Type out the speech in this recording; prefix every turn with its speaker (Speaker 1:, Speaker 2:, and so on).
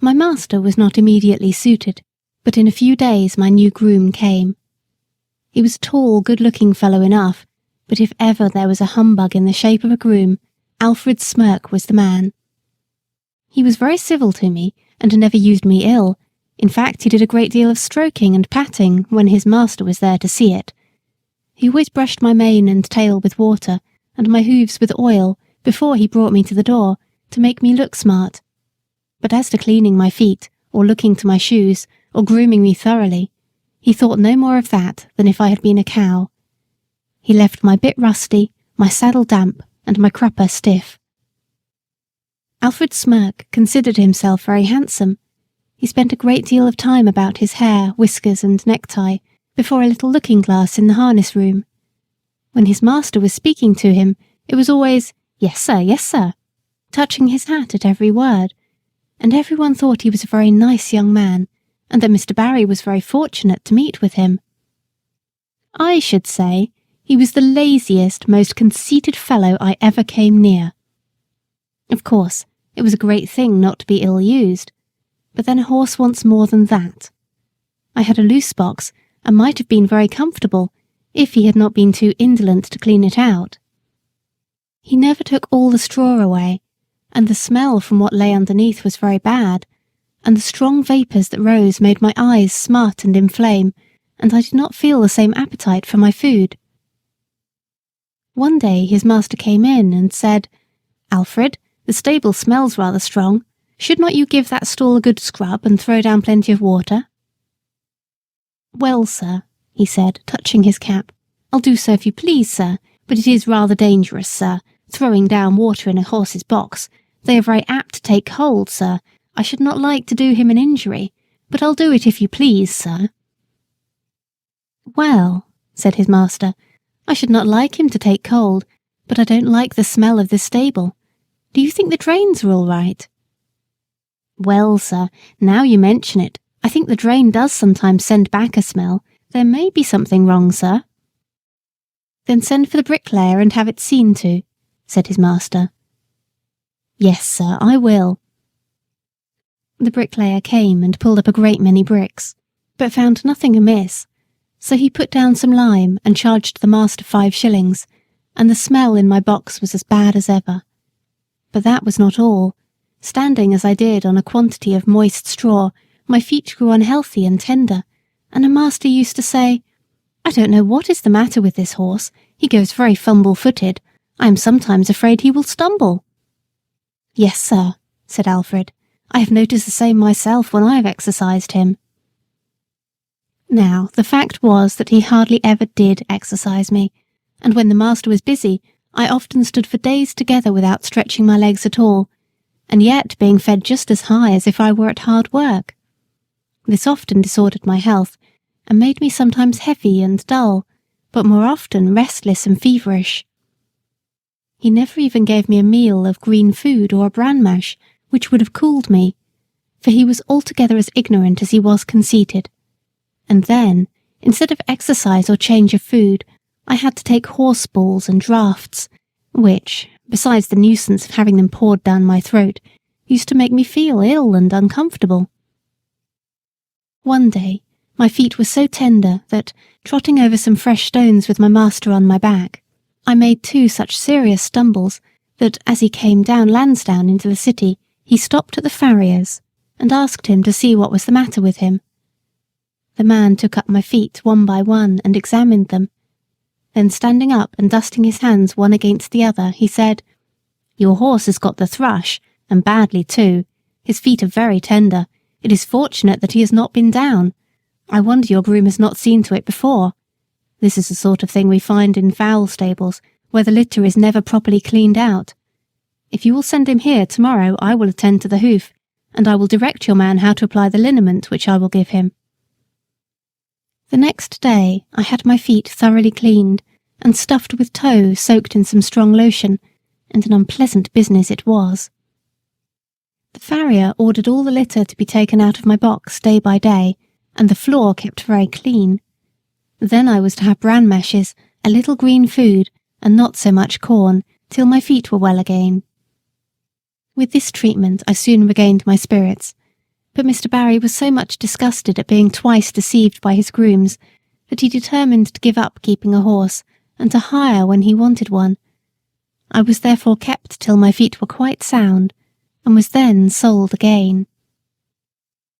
Speaker 1: My master was not immediately suited, but in a few days my new groom came. He was a tall, good-looking fellow enough, but if ever there was a humbug in the shape of a groom, Alfred Smirk was the man. He was very civil to me, and never used me ill. In fact, he did a great deal of stroking and patting when his master was there to see it. He always brushed my mane and tail with water, and my hooves with oil, before he brought me to the door, to make me look smart. But as to cleaning my feet, or looking to my shoes, or grooming me thoroughly, he thought no more of that than if I had been a cow. He left my bit rusty, my saddle damp, and my crupper stiff. Alfred Smirk considered himself very handsome. He spent a great deal of time about his hair, whiskers, and necktie, before a little looking-glass in the harness room. When his master was speaking to him, it was always, yes, sir, touching his hat at every word, and everyone thought he was a very nice young man, and that Mr. Barry was very fortunate to meet with him. I should say he was the laziest, most conceited fellow I ever came near. Of course, it was a great thing not to be ill-used, but then a horse wants more than that. I had a loose box, and might have been very comfortable, if he had not been too indolent to clean it out. He never took all the straw away, and the smell from what lay underneath was very bad, and the strong vapours that rose made my eyes smart and inflame, and I did not feel the same appetite for my food. One day his master came in and said, "Alfred, the stable smells rather strong. Should not you give that stall a good scrub and throw down plenty of water?" "Well, sir," he said, touching his cap, "I'll do so if you please, sir, but it is rather dangerous, sir, throwing down water in a horse's box. They are very apt to take cold, sir. I should not like to do him an injury, but I'll do it if you please, sir." "Well," said his master, "I should not like him to take cold, but I don't like the smell of this stable. Do you think the drains are all right?" "Well, sir, now you mention it, I think the drain does sometimes send back a smell. There may be something wrong, sir." "Then send for the bricklayer and have it seen to," said his master. "Yes, sir, I will." The bricklayer came and pulled up a great many bricks, but found nothing amiss, so he put down some lime and charged the master 5 shillings, and the smell in my box was as bad as ever. But that was not all. Standing as I did on a quantity of moist straw, my feet grew unhealthy and tender, and a master used to say, "I don't know what is the matter with this horse. He goes very fumble-footed. I am sometimes afraid he will stumble." "Yes, sir," said Alfred. "I have noticed the same myself when I have exercised him." Now, the fact was that he hardly ever did exercise me, and when the master was busy, I often stood for days together without stretching my legs at all, and yet being fed just as high as if I were at hard work. This often disordered my health, and made me sometimes heavy and dull, but more often restless and feverish. He never even gave me a meal of green food or a bran mash, which would have cooled me, for he was altogether as ignorant as he was conceited. And then, instead of exercise or change of food, I had to take horse balls and draughts, which, besides the nuisance of having them poured down my throat, used to make me feel ill and uncomfortable. One day, my feet were so tender that, trotting over some fresh stones with my master on my back, I made 2 such serious stumbles that, as he came down Lansdowne into the city, he stopped at the farrier's and asked him to see what was the matter with him. The man took up my feet one by one and examined them. Then, standing up and dusting his hands one against the other, he said, "Your horse has got the thrush, and badly too. His feet are very tender. It is fortunate that he has not been down. I wonder your groom has not seen to it before. This is the sort of thing we find in fowl stables, where the litter is never properly cleaned out. If you will send him here tomorrow, I will attend to the hoof, and I will direct your man how to apply the liniment which I will give him." The next day I had my feet thoroughly cleaned, and stuffed with tow soaked in some strong lotion, and an unpleasant business it was. The farrier ordered all the litter to be taken out of my box day by day, and the floor kept very clean. Then I was to have bran mashes, a little green food, and not so much corn, till my feet were well again. With this treatment I soon regained my spirits, But Mr. Barry was so much disgusted at being twice deceived by his grooms that he determined to give up keeping a horse and to hire when he wanted one. I was therefore kept till my feet were quite sound, and was then sold again.